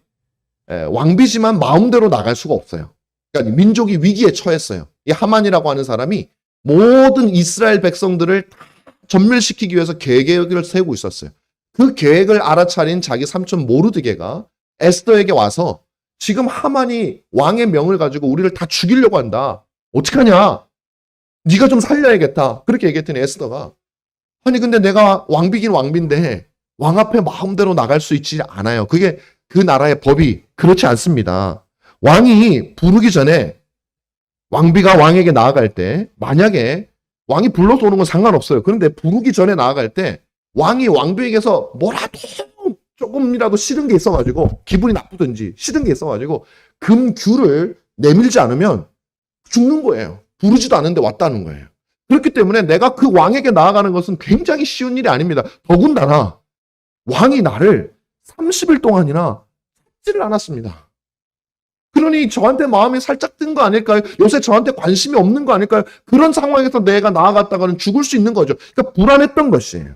왕비지만 마음대로 나갈 수가 없어요. 그러니까 민족이 위기에 처했어요. 이 하만이라고 하는 사람이 모든 이스라엘 백성들을 다 전멸시키기 위해서 계획을 세우고 있었어요. 그 계획을 알아차린 자기 삼촌 모르드게가 에스더에게 와서 지금 하만이 왕의 명을 가지고 우리를 다 죽이려고 한다. 어떡하냐? 네가 좀 살려야겠다. 그렇게 얘기했더니 에스더가 아니 근데 내가 왕비긴 왕비인데 왕 앞에 마음대로 나갈 수 있지 않아요. 그게 그 나라의 법이 그렇지 않습니다. 왕이 부르기 전에 왕비가 왕에게 나아갈 때 만약에 왕이 불러서 오는 건 상관없어요. 그런데 부르기 전에 나아갈 때 왕이 왕비에게서 뭐라도 조금이라도 싫은 게 있어가지고 기분이 나쁘든지 싫은 게 있어가지고 금규를 내밀지 않으면 죽는 거예요. 부르지도 않은데 왔다는 거예요. 그렇기 때문에 내가 그 왕에게 나아가는 것은 굉장히 쉬운 일이 아닙니다. 더군다나 왕이 나를 30일 동안이나 찾지를 않았습니다. 그러니 저한테 마음이 살짝 뜬 거 아닐까요? 요새 저한테 관심이 없는 거 아닐까요? 그런 상황에서 내가 나아갔다가는 죽을 수 있는 거죠. 그러니까 불안했던 것이에요.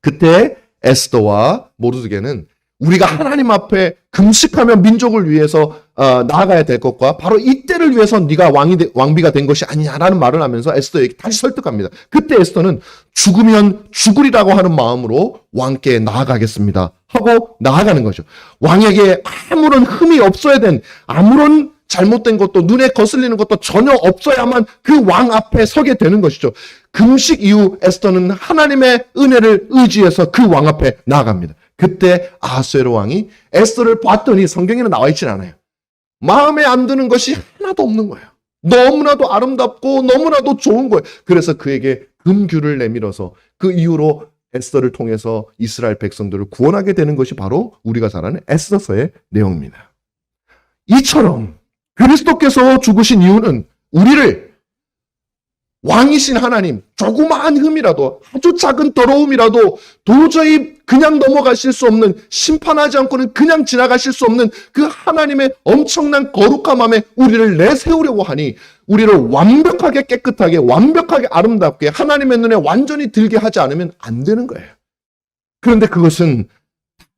그때 에스더와 모르드게는 우리가 하나님 앞에 금식하며 민족을 위해서 나아가야 될 것과 바로 이때를 위해서 네가 왕비가 된 것이 아니냐라는 말을 하면서 에스더에게 다시 설득합니다. 그때 에스더는 죽으면 죽으리라고 하는 마음으로 왕께 나아가겠습니다 하고 나아가는 거죠. 왕에게 아무런 흠이 없어야 된 아무런 잘못된 것도 눈에 거슬리는 것도 전혀 없어야만 그 왕 앞에 서게 되는 것이죠. 금식 이후 에스더는 하나님의 은혜를 의지해서 그 왕 앞에 나아갑니다. 그때 아하수에로 왕이 에스더를 봤더니 성경에는 나와 있진 않아요. 마음에 안 드는 것이 하나도 없는 거예요. 너무나도 아름답고 너무나도 좋은 거예요. 그래서 그에게 금규를 내밀어서 그 이후로 에스더를 통해서 이스라엘 백성들을 구원하게 되는 것이 바로 우리가 잘 아는 에스더서의 내용입니다. 이처럼 그리스도께서 죽으신 이유는 우리를 왕이신 하나님, 조그마한 흠이라도 아주 작은 더러움이라도 도저히 그냥 넘어가실 수 없는, 심판하지 않고는 그냥 지나가실 수 없는 그 하나님의 엄청난 거룩함함에 우리를 내세우려고 하니 우리를 완벽하게 깨끗하게 완벽하게 아름답게 하나님의 눈에 완전히 들게 하지 않으면 안 되는 거예요. 그런데 그것은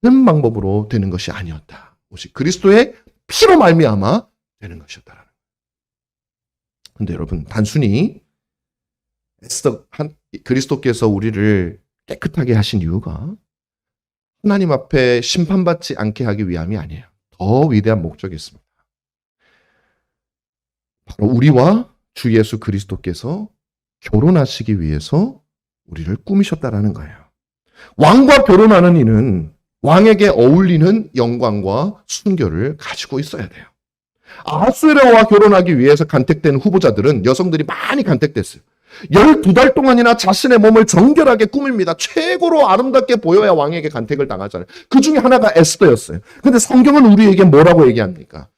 다른 방법으로 되는 것이 아니었다. 오직 그리스도의 피로 말미암아 되는 것이었다라는 거예요. 그런데 여러분 단순히 그리스도께서 우리를 깨끗하게 하신 이유가 하나님 앞에 심판받지 않게 하기 위함이 아니에요. 더 위대한 목적이 있습니다. 바로 우리와 주 예수 그리스도께서 결혼하시기 위해서 우리를 꾸미셨다라는 거예요. 왕과 결혼하는 이는 왕에게 어울리는 영광과 순결을 가지고 있어야 돼요. 아하수에로와 결혼하기 위해서 간택된 후보자들은 여성들이 많이 간택됐어요. 12달 동안이나 자신의 몸을 정결하게 꾸밉니다. 최고로 아름답게 보여야 왕에게 간택을 당하잖아요. 그 중에 하나가 에스더였어요. 근데 성경은 우리에게 뭐라고 얘기합니까?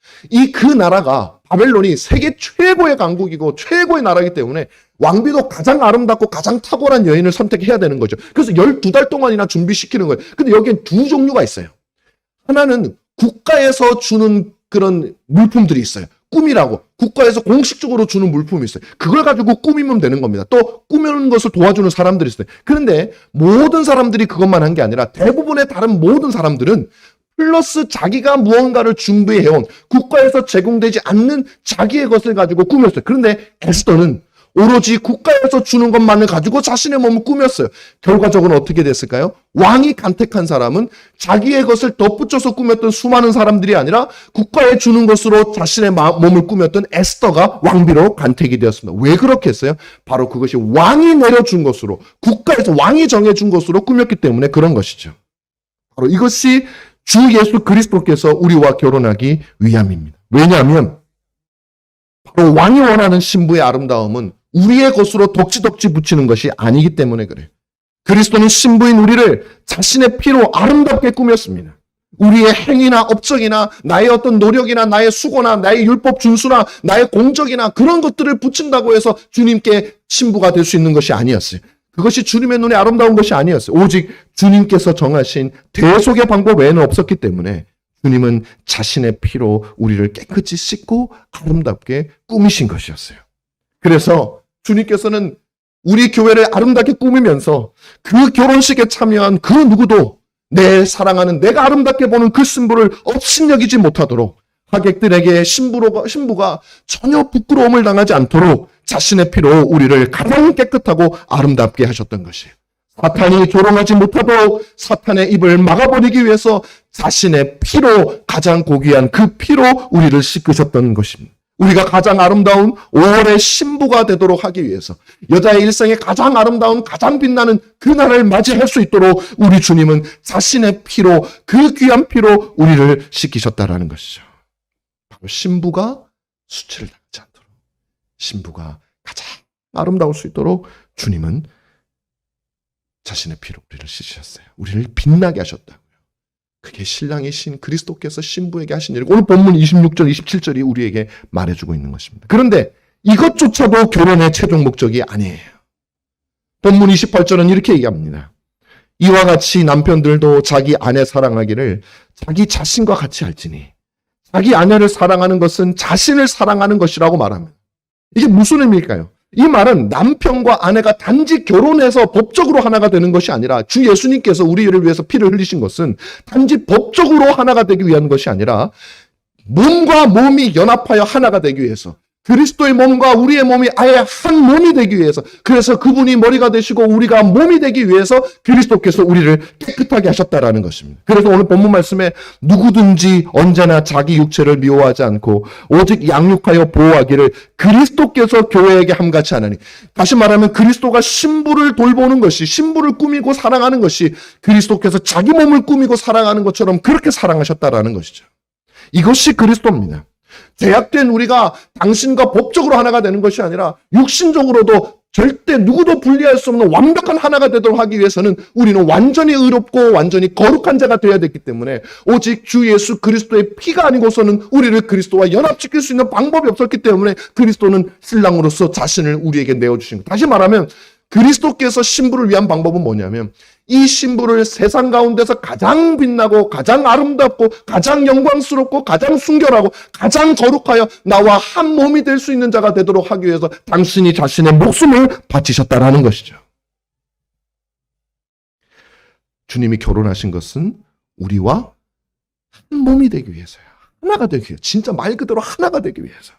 그 나라가 바벨론이 세계 최고의 강국이고 최고의 나라이기 때문에 왕비도 가장 아름답고 가장 탁월한 여인을 선택해야 되는 거죠. 그래서 12달 동안이나 준비시키는 거예요. 근데 여기엔 두 종류가 있어요. 하나는 국가에서 주는 그런 물품들이 있어요. 꿈이라고 국가에서 공식적으로 주는 물품이 있어요. 그걸 가지고 꾸미면 되는 겁니다. 또 꾸미는 것을 도와주는 사람들이 있어요. 그런데 모든 사람들이 그것만 한 게 아니라 대부분의 다른 모든 사람들은 플러스 자기가 무언가를 준비해온 국가에서 제공되지 않는 자기의 것을 가지고 꾸몄어요. 그런데 에스더는 오로지 국가에서 주는 것만을 가지고 자신의 몸을 꾸몄어요. 결과적으로 어떻게 됐을까요? 왕이 간택한 사람은 자기의 것을 덧붙여서 꾸몄던 수많은 사람들이 아니라 국가에 주는 것으로 자신의 몸을 꾸몄던 에스더가 왕비로 간택이 되었습니다. 왜 그렇게 했어요? 바로 그것이 왕이 내려준 것으로, 국가에서 왕이 정해준 것으로 꾸몄기 때문에 그런 것이죠. 바로 이것이 주 예수 그리스도께서 우리와 결혼하기 위함입니다. 왜냐하면 바로 왕이 원하는 신부의 아름다움은 우리의 것으로 덕지덕지 붙이는 것이 아니기 때문에 그래요. 그리스도는 신부인 우리를 자신의 피로 아름답게 꾸몄습니다. 우리의 행위나 업적이나 나의 어떤 노력이나 나의 수고나 나의 율법 준수나 나의 공적이나 그런 것들을 붙인다고 해서 주님께 신부가 될 수 있는 것이 아니었어요. 그것이 주님의 눈에 아름다운 것이 아니었어요. 오직 주님께서 정하신 대속의 방법 외에는 없었기 때문에 주님은 자신의 피로 우리를 깨끗이 씻고 아름답게 꾸미신 것이었어요. 그래서 주님께서는 우리 교회를 아름답게 꾸미면서 그 결혼식에 참여한 그 누구도 내 사랑하는 내가 아름답게 보는 그 신부를 업신여기지 못하도록 하객들에게 신부가 전혀 부끄러움을 당하지 않도록 자신의 피로 우리를 가장 깨끗하고 아름답게 하셨던 것이에요. 사탄이 조롱하지 못하도록 사탄의 입을 막아버리기 위해서 자신의 피로, 가장 고귀한 그 피로 우리를 씻으셨던 것입니다. 우리가 가장 아름다운 5월의 신부가 되도록 하기 위해서, 여자의 일생에 가장 아름다운, 가장 빛나는 그날을 맞이할 수 있도록 우리 주님은 자신의 피로, 그 귀한 피로 우리를 씻기셨다라는 것이죠. 바로 신부가 수치를 당하지 않도록, 신부가 가장 아름다울 수 있도록 주님은 자신의 피로 우리를 씻으셨어요. 우리를 빛나게 하셨다고요. 그게 신랑이신 그리스도께서 신부에게 하신 일이고, 오늘 본문 26절, 27절이 우리에게 말해주고 있는 것입니다. 그런데 이것조차도 결혼의 최종 목적이 아니에요. 본문 28절은 이렇게 얘기합니다. 이와 같이 남편들도 자기 아내 사랑하기를 자기 자신과 같이 할지니, 자기 아내를 사랑하는 것은 자신을 사랑하는 것이라고 말합니다. 이게 무슨 의미일까요? 이 말은 남편과 아내가 단지 결혼해서 법적으로 하나가 되는 것이 아니라, 주 예수님께서 우리를 위해서 피를 흘리신 것은 단지 법적으로 하나가 되기 위한 것이 아니라 몸과 몸이 연합하여 하나가 되기 위해서, 그리스도의 몸과 우리의 몸이 아예 한 몸이 되기 위해서, 그래서 그분이 머리가 되시고 우리가 몸이 되기 위해서 그리스도께서 우리를 깨끗하게 하셨다라는 것입니다. 그래서 오늘 본문 말씀에 누구든지 언제나 자기 육체를 미워하지 않고 오직 양육하여 보호하기를 그리스도께서 교회에게 함같이 하나니, 다시 말하면 그리스도가 신부를 돌보는 것이, 신부를 꾸미고 사랑하는 것이 그리스도께서 자기 몸을 꾸미고 사랑하는 것처럼 그렇게 사랑하셨다라는 것이죠. 이것이 그리스도입니다. 죄악된 우리가 당신과 법적으로 하나가 되는 것이 아니라 육신적으로도 절대 누구도 분리할 수 없는 완벽한 하나가 되도록 하기 위해서는 우리는 완전히 의롭고 완전히 거룩한 자가 되어야 됐기 때문에, 오직 주 예수 그리스도의 피가 아니고서는 우리를 그리스도와 연합시킬 수 있는 방법이 없었기 때문에 그리스도는 신랑으로서 자신을 우리에게 내어주신 것. 다시 말하면 그리스도께서 신부를 위한 방법은 뭐냐면, 이 신부를 세상 가운데서 가장 빛나고 가장 아름답고 가장 영광스럽고 가장 순결하고 가장 거룩하여 나와 한 몸이 될 수 있는 자가 되도록 하기 위해서 당신이 자신의 목숨을 바치셨다라는 것이죠. 주님이 결혼하신 것은 우리와 한 몸이 되기 위해서요. 하나가 되기 위해서. 진짜 말 그대로 하나가 되기 위해서.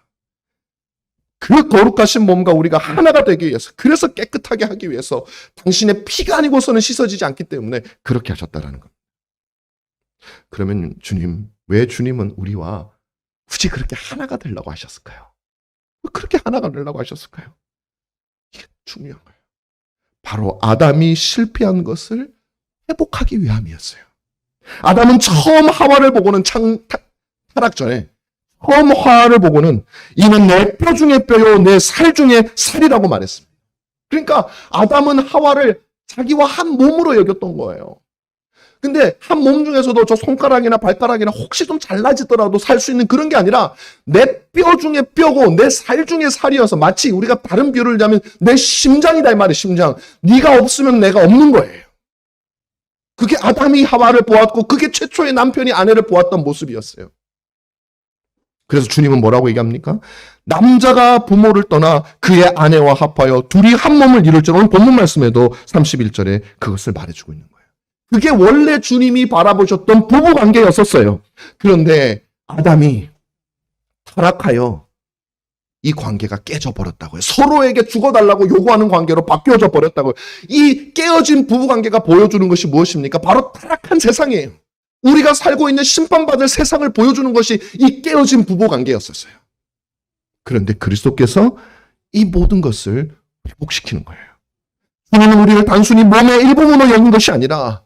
그 거룩하신 몸과 우리가 하나가 되기 위해서, 그래서 깨끗하게 하기 위해서 당신의 피가 아니고서는 씻어지지 않기 때문에 그렇게 하셨다라는 겁니다. 그러면 주님, 왜 주님은 우리와 굳이 그렇게 하나가 되려고 하셨을까요? 왜 그렇게 하나가 되려고 하셨을까요? 이게 중요한 거예요. 바로 아담이 실패한 것을 회복하기 위함이었어요. 아담은 처음 하와를 보고는 타락 전에, 처음 하와를 보고는 이는 내 뼈 중에 뼈요 내 살 중에 살이라고 말했습니다. 그러니까 아담은 하와를 자기와 한 몸으로 여겼던 거예요. 근데 한 몸 중에서도 저 손가락이나 발가락이나 혹시 좀 잘라지더라도 살 수 있는 그런 게 아니라 내 뼈 중에 뼈고 내 살 중에 살이어서, 마치 우리가 다른 비유를 하면 내 심장이다 이 말이에요. 심장. 네가 없으면 내가 없는 거예요. 그게 아담이 하와를 보았고, 그게 최초의 남편이 아내를 보았던 모습이었어요. 그래서 주님은 뭐라고 얘기합니까? 남자가 부모를 떠나 그의 아내와 합하여 둘이 한 몸을 이룰지라. 오늘 본문 말씀에도 31절에 그것을 말해주고 있는 거예요. 그게 원래 주님이 바라보셨던 부부관계였었어요. 그런데 아담이 타락하여 이 관계가 깨져버렸다고요. 서로에게 죽어달라고 요구하는 관계로 바뀌어져 버렸다고요. 이 깨어진 부부관계가 보여주는 것이 무엇입니까? 바로 타락한 세상이에요. 우리가 살고 있는 심판받을 세상을 보여주는 것이 이 깨어진 부부관계였었어요. 그런데 그리스도께서 이 모든 것을 회복시키는 거예요. 주님은 우리를 단순히 몸의 일부분으로 여긴 것이 아니라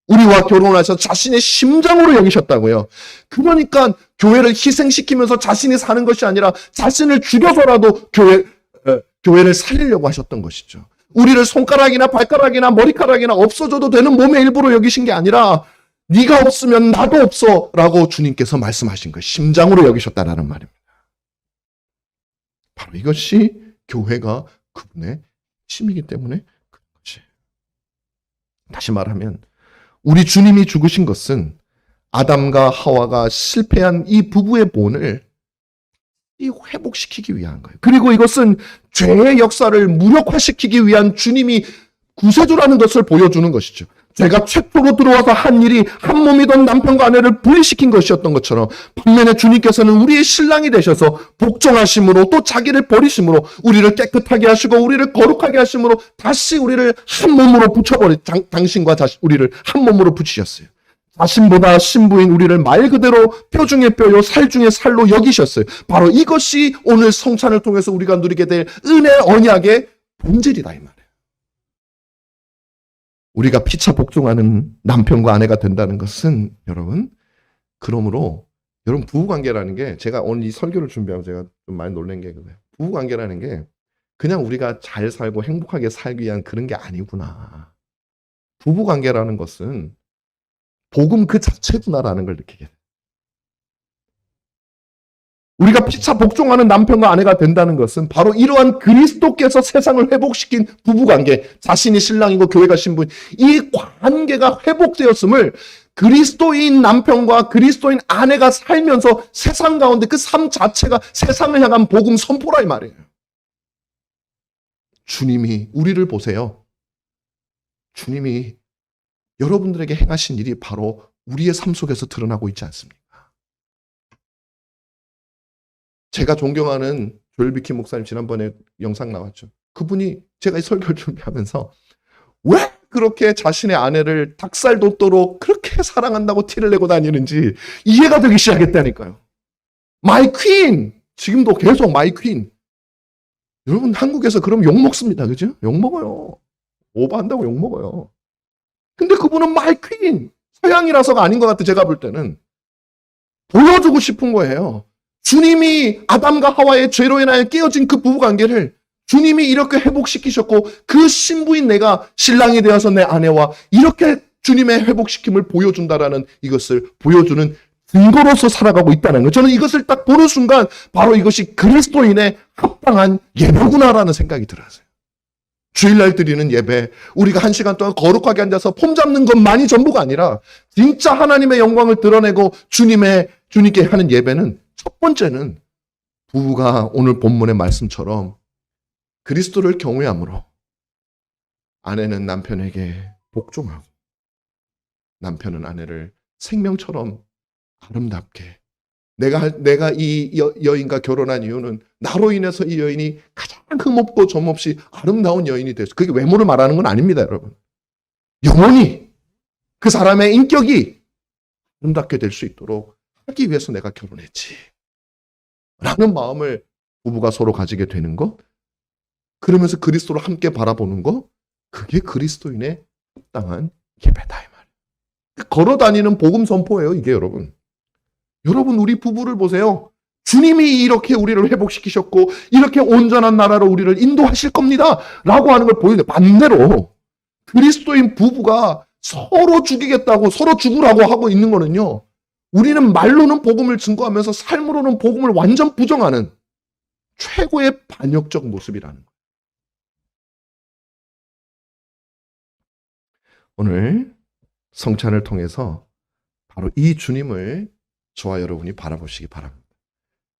우리와 결혼하셔서 자신의 심장으로 여기셨다고요. 그러니까 교회를 희생시키면서 자신이 사는 것이 아니라 자신을 죽여서라도 교회를 살리려고 하셨던 것이죠. 우리를 손가락이나 발가락이나 머리카락이나 없어져도 되는 몸의 일부로 여기신 게 아니라 네가 없으면 나도 없어 라고 주님께서 말씀하신 거예요. 심장으로 여기셨다라는 말입니다. 바로 이것이 교회가 그분의 힘이기 때문에 그런 것이에요. 다시 말하면 우리 주님이 죽으신 것은 아담과 하와가 실패한 이 부부의 본을 회복시키기 위한 거예요. 그리고 이것은 죄의 역사를 무력화시키기 위한 주님이 구세주라는 것을 보여주는 것이죠. 제가 최초로 들어와서 한 일이 한 몸이던 남편과 아내를 분리시킨 것이었던 것처럼 반면에 주님께서는 우리의 신랑이 되셔서 복종하심으로 또 자기를 버리심으로 우리를 깨끗하게 하시고 우리를 거룩하게 하심으로 다시 우리를 한 몸으로 당신과 우리를 한 몸으로 붙이셨어요. 자신보다 신부인 우리를 말 그대로 뼈 중에 뼈요 살 중에 살로 여기셨어요. 바로 이것이 오늘 성찬을 통해서 우리가 누리게 될 은혜 언약의 본질이다 이 말이에요. 우리가 피차 복종하는 남편과 아내가 된다는 것은 여러분, 그러므로 여러분 부부관계라는 게, 제가 오늘 이 설교를 준비하면 제가 좀 많이 놀란 게 그거예요. 부부관계라는 게 그냥 우리가 잘 살고 행복하게 살기 위한 그런 게 아니구나. 부부관계라는 것은 복음 그 자체구나라는 걸 느끼게 돼요. 우리가 피차 복종하는 남편과 아내가 된다는 것은 바로 이러한 그리스도께서 세상을 회복시킨 부부관계, 자신이 신랑이고 교회가 신부인 이 관계가 회복되었음을 그리스도인 남편과 그리스도인 아내가 살면서 세상 가운데 그 삶 자체가 세상을 향한 복음 선포라 이 말이에요. 주님이 우리를 보세요. 주님이 여러분들에게 행하신 일이 바로 우리의 삶 속에서 드러나고 있지 않습니까? 제가 존경하는 조엘 비키 목사님 지난번에 영상 나왔죠. 그분이 제가 이 설교를 준비하면서 왜 그렇게 자신의 아내를 닭살 돋도록 그렇게 사랑한다고 티를 내고 다니는지 이해가 되기 시작했다니까요. 마이 퀸! 지금도 계속 마이 퀸. 여러분 한국에서 그럼 욕 먹습니다. 그죠? 욕 먹어요. 오버한다고 욕 먹어요. 근데 그분은 마이 퀸! 서양이라서가 아닌 것 같아 제가 볼 때는. 보여주고 싶은 거예요. 주님이 아담과 하와의 죄로 인하여 깨어진 그 부부관계를 주님이 이렇게 회복시키셨고 그 신부인 내가 신랑이 되어서 내 아내와 이렇게 주님의 회복시킴을 보여준다라는 이것을 보여주는 증거로서 살아가고 있다는 거예요. 저는 이것을 딱 보는 순간 바로 이것이 그리스도인의 합당한 예배구나라는 생각이 들었어요. 주일날 드리는 예배, 우리가 1시간 동안 거룩하게 앉아서 폼 잡는 것만이 전부가 아니라 진짜 하나님의 영광을 드러내고 주님께 하는 예배는 첫 번째는 부부가 오늘 본문의 말씀처럼 그리스도를 경외함으로 아내는 남편에게 복종하고 남편은 아내를 생명처럼 아름답게, 내가 이 여인과 결혼한 이유는 나로 인해서 이 여인이 가장 흠없고 점없이 아름다운 여인이 됐어. 그게 외모를 말하는 건 아닙니다, 여러분. 영혼이, 그 사람의 인격이 아름답게 될 수 있도록 하기 위해서 내가 결혼했지 라는 마음을 부부가 서로 가지게 되는 것, 그러면서 그리스도를 함께 바라보는 것, 그게 그리스도인의 합당한 예배다 이 말이에요. 걸어다니는 복음 선포예요 이게. 여러분 우리 부부를 보세요. 주님이 이렇게 우리를 회복시키셨고 이렇게 온전한 나라로 우리를 인도하실 겁니다 라고 하는 걸 보여줘요. 반대로 그리스도인 부부가 서로 죽이겠다고, 서로 죽으라고 하고 있는 거는요, 우리는 말로는 복음을 증거하면서 삶으로는 복음을 완전 부정하는 최고의 반역적 모습이라는 거예요. 오늘 성찬을 통해서 바로 이 주님을 저와 여러분이 바라보시기 바랍니다.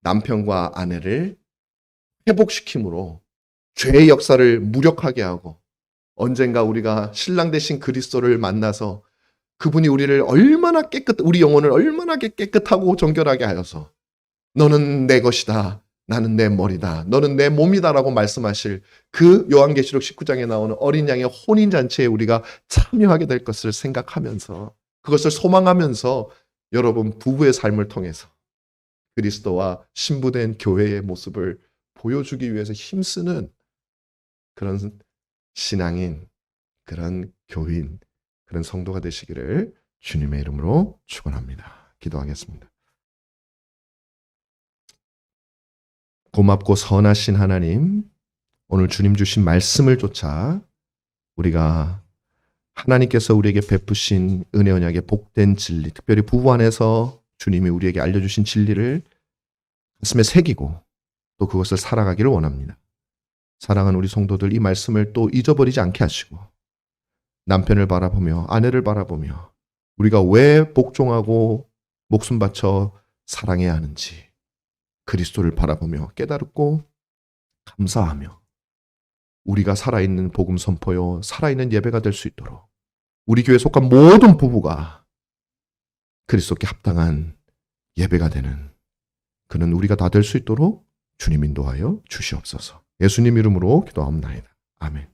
남편과 아내를 회복시킴으로 죄의 역사를 무력하게 하고 언젠가 우리가 신랑 되신 그리스도를 만나서 그분이 우리를 얼마나 우리 영혼을 얼마나 깨끗하고 정결하게 하여서 너는 내 것이다, 나는 내 머리다, 너는 내 몸이다라고 말씀하실 그 요한계시록 19장에 나오는 어린 양의 혼인잔치에 우리가 참여하게 될 것을 생각하면서, 그것을 소망하면서 여러분 부부의 삶을 통해서 그리스도와 신부된 교회의 모습을 보여주기 위해서 힘쓰는 그런 신앙인, 그런 교인, 그런 성도가 되시기를 주님의 이름으로 축원합니다. 기도하겠습니다. 고맙고 선하신 하나님, 오늘 주님 주신 말씀을 쫓아 우리가 하나님께서 우리에게 베푸신 은혜 언약의 복된 진리, 특별히 부부 안에서 주님이 우리에게 알려주신 진리를 가슴에 새기고 또 그것을 살아가기를 원합니다. 사랑하는 우리 성도들, 이 말씀을 또 잊어버리지 않게 하시고 남편을 바라보며 아내를 바라보며 우리가 왜 복종하고 목숨 바쳐 사랑해야 하는지 그리스도를 바라보며 깨달고 감사하며 우리가 살아있는 복음 선포요, 살아있는 예배가 될 수 있도록 우리 교회에 속한 모든 부부가 그리스도께 합당한 예배가 되는 그는 우리가 다 될 수 있도록 주님 인도하여 주시옵소서. 예수님 이름으로 기도합나이다. 아멘.